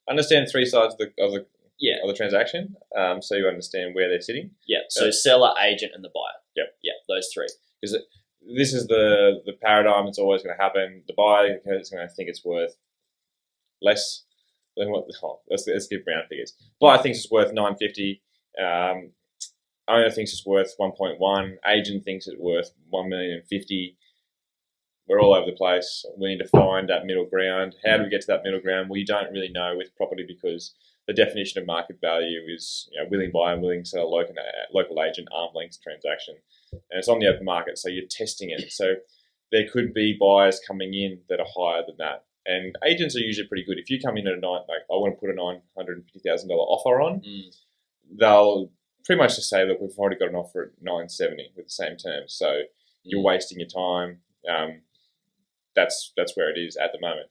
understand three sides of the Yeah. of the transaction. So you understand where they're sitting. Yeah. So seller, agent, and the buyer. Yep. Yeah. Those three. Because this is the paradigm that's always going to happen. The buyer is going to think it's worth less than what. Let's give round figures. Buyer thinks it's worth $950. Owner thinks it's worth 1.1. Agent thinks it's worth $1,050,000. We're all over the place. We need to find that middle ground. How do we get to that middle ground? Well, you don't really know with property because the definition of market value is willing buyer, willing seller, local agent, arm length transaction, and it's on the open market, so you're testing it. So there could be buyers coming in that are higher than that, and agents are usually pretty good. If you come in at I want to put a $950,000 offer on, they'll pretty much just say, look, we've already got an offer at $970 with the same terms, so you're wasting your time. That's where it is at the moment.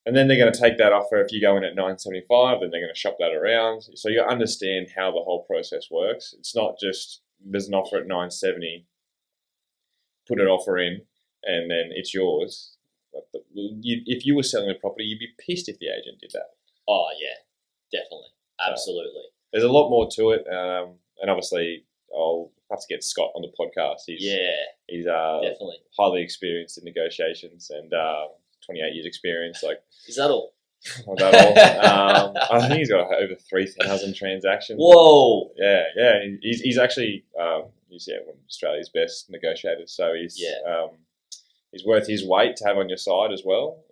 And then they're going to take that offer. If you go in at $975, then they're going to shop that around. So you understand how the whole process works. It's not just there's an offer at $970, put an offer in, and then it's yours. If you were selling a property, you'd be pissed if the agent did that. Oh, yeah, definitely. Absolutely. There's a lot more to it. And obviously, I'll have to get Scott on the podcast. He's definitely highly experienced in negotiations and 28 years experience. Is that all? I think he's got over 3,000 transactions. Whoa! Yeah. He's actually he's one of Australia's best negotiators. So he's worth his weight to have on your side as well.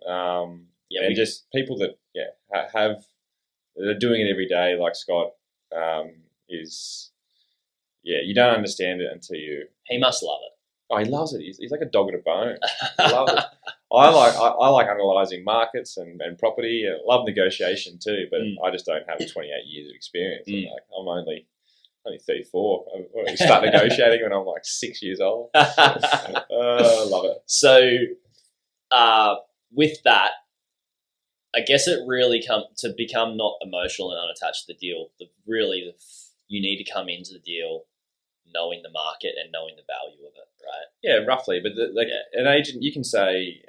Just people that that are doing it every day, like Scott, you don't understand it until you. He must love it. Oh, he loves it. He's like a dog at a bone. He loves it. I like analysing markets and property. And I love negotiation too, but I just don't have 28 years of experience. I'm only 34. I start negotiating when I'm like 6 years old. I love it. So, with that, I guess it really to become not emotional and unattached to the deal. You need to come into the deal knowing the market and knowing the value of it, right? Yeah, roughly. But an agent, you can say,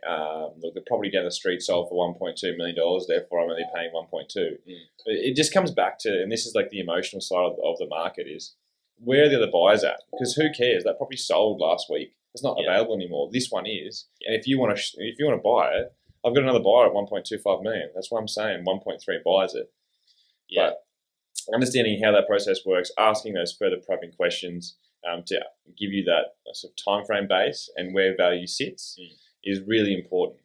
look, the property down the street sold for $1.2 million, therefore I'm only paying 1.2. It just comes back to, and this is like the emotional side of the market, is where are the other buyers at? Because who cares? That property sold last week. It's not available anymore. This one is. And if you want to buy it, I've got another buyer at 1.25 million. That's what I'm saying. 1.3 buys it. Yeah. But understanding how that process works, asking those further probing questions to give you that sort of time frame base and where value sits is really important.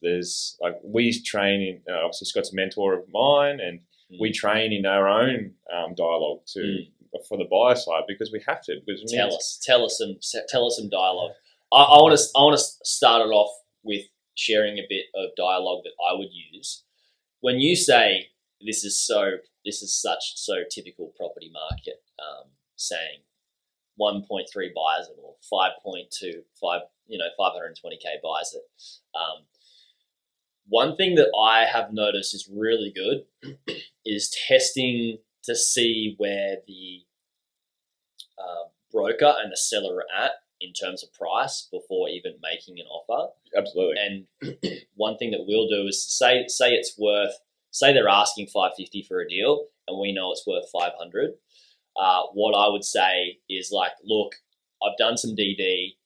There's we train in obviously Scott's a mentor of mine, and we train in our own dialogue for the buyer side because we have to. Because tell us some dialogue. I want to start it off with sharing a bit of dialogue that I would use when you say this is so typical property market, saying 1.3 buys it or 5.25, 520k buys it. One thing that I have noticed is really good is testing to see where the broker and the seller are at in terms of price before even making an offer. Absolutely. And one thing that we'll do is say they're asking $550 for a deal and we know it's worth $500. What I would say is look, I've done some DD.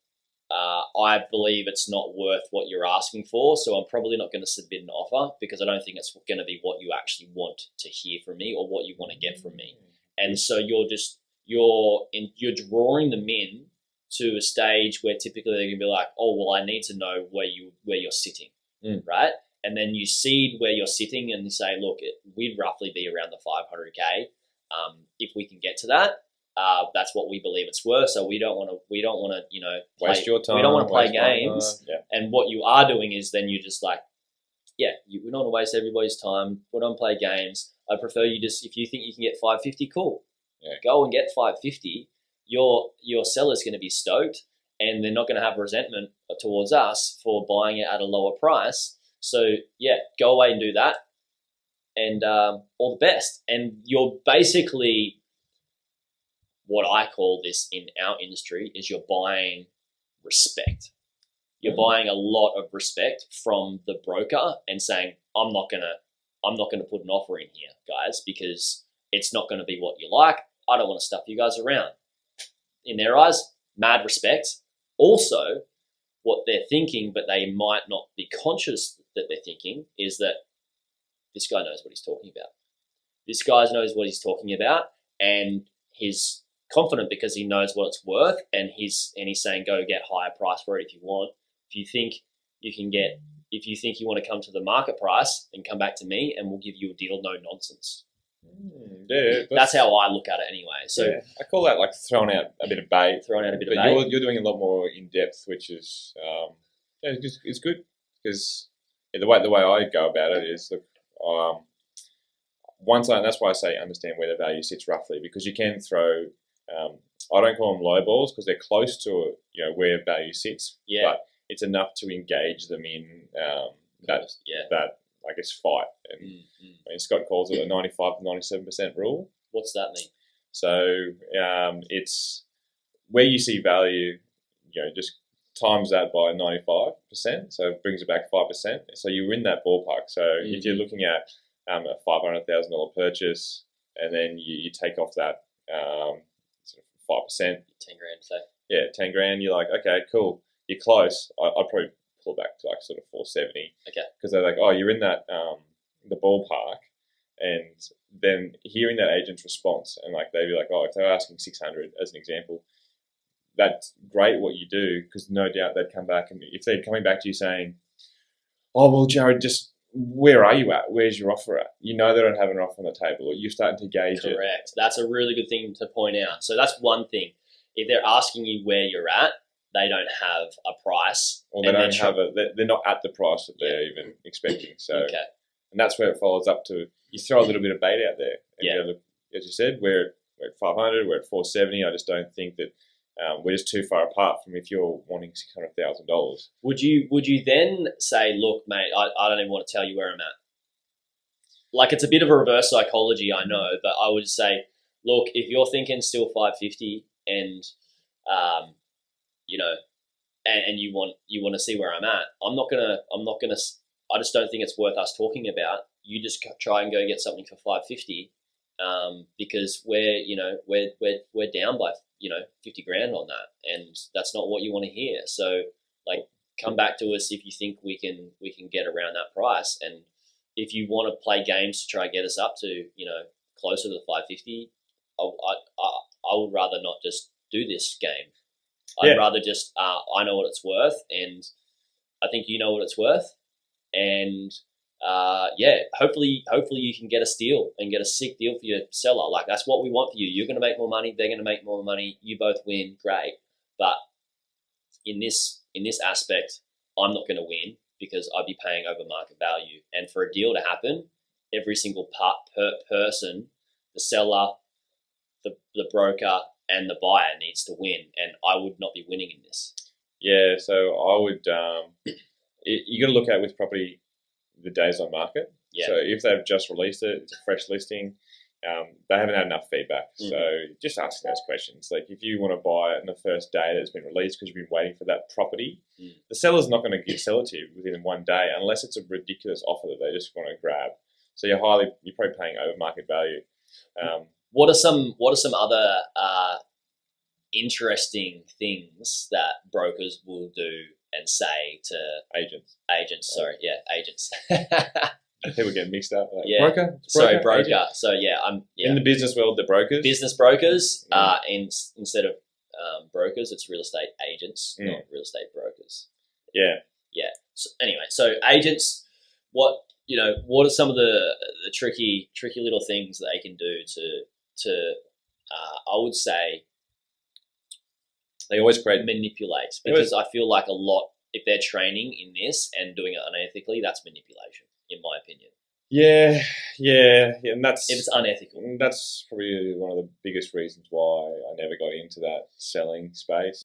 I believe it's not worth what you're asking for, so I'm probably not going to submit an offer because I don't think it's going to be what you actually want to hear from me or what you want to get from me. And so you're drawing them in to a stage where typically they're going to be like, oh, well, I need to know where you're sitting, right? And then you seed where you're sitting and you say, look, we'd roughly be around the 500k. If we can get to that, that's what we believe it's worth. So we don't want to, waste your time. We don't want to play games. And what you are doing is then you're just like, we don't want to waste everybody's time. We don't play games. I prefer you if you think you can get 550, cool. Yeah. Go and get 550. Your seller's going to be stoked and they're not going to have resentment towards us for buying it at a lower price. So go away and do that. And all the best. And you're basically, what I call this in our industry is you're buying respect. You're buying a lot of respect from the broker and saying, I'm not going to I'm not going to put an offer in here, guys, because it's not going to be what you like. I don't want to stuff you guys around. In their eyes, mad respect. Also, what they're thinking, but they might not be conscious that they're thinking, is that this guy knows what he's talking about. This guy knows what he's talking about, and he's confident because he knows what it's worth, and he's saying, go get higher price for it if you want. If you think you want to come to the market price, then come back to me and we'll give you a deal, no nonsense. Yeah, that's how I look at it anyway. So yeah, I call that like throwing out a bit of bait. But you're doing a lot more in depth, which is it's good because the way I go about it is that's why I say understand where the value sits roughly, because you can throw. I don't call them low balls because they're close to where value sits. Yeah. But it's enough to engage them in that I guess fight. And I mean, Scott calls it a 95 to 97% rule. What's that mean? So it's where you see value, just times that by 95%. So it brings it back 5%. So you're in that ballpark. So if you're looking at a $500,000 purchase, and then you take off that sort of 5%, 10 grand, say. Yeah, 10 grand. You're like, okay, cool. You're close. I'd probably pull back to like sort of 470. Okay. Because they're like, oh, you're in that the ballpark, and then hearing that agent's response, and like they'd be like, oh, if they're asking 600 as an example, that's great what you do, because no doubt they'd come back, and if they're coming back to you saying, oh well, Jaryd, just where are you at? Where's your offer at? They don't have an offer on the table, or you're starting to gauge it. Correct. That's a really good thing to point out. So that's one thing. If they're asking you where you're at, they don't have a price, or they don't have they're not at the price that they're even expecting. So, okay. And that's where it follows up to. You throw a little bit of bait out there. And yeah. Look, as you said, we're at 500, we're at 470. I just don't think that we're just too far apart from if you're wanting $600,000. Would you then say, look, mate, I don't even want to tell you where I'm at? Like, it's a bit of a reverse psychology, I know, but I would say, look, if you're thinking still 550 and and you want to see where I'm at, I just don't think it's worth us talking about. You just try and go get something for 550, because we're down by 50 grand on that, and that's not what you want to hear. So like, come back to us if you think we can get around that price, and if you want to play games to try and get us up to closer to the 550, I would rather not just do this game. I'd rather just I know what it's worth, and I think you know what it's worth, and hopefully you can get a steal and get a sick deal for your seller. Like, that's what we want for you. You're going to make more money, they're going to make more money, you both win, great. But in this aspect, I'm not going to win because I'd be paying over market value. And for a deal to happen, every single person, the seller, the broker, and the buyer needs to win, and I would not be winning in this. Yeah, so I would. You got to look at with property the days on market. Yeah. So if they've just released it, it's a fresh listing. They haven't had enough feedback. So just asking those questions. Like, if you want to buy it on the first day that it's been released because you've been waiting for that property, the seller's not going to sell it to you within one day unless it's a ridiculous offer that they just want to grab. So you're probably paying over market value. What are some other interesting things that brokers will do and say to agents? Agents. People get mixed up. Like, yeah. Broker. Broker. So in the business world, the brokers. Business brokers. Instead of brokers, it's real estate agents, not real estate brokers. Yeah. Yeah. So anyway, so agents, what are some of the tricky little things that they can do to I would say they always manipulate, because I feel like a lot, if they're training in this and doing it unethically, that's manipulation, in my opinion. Yeah, and that's if it's unethical. That's probably one of the biggest reasons why I never got into that selling space.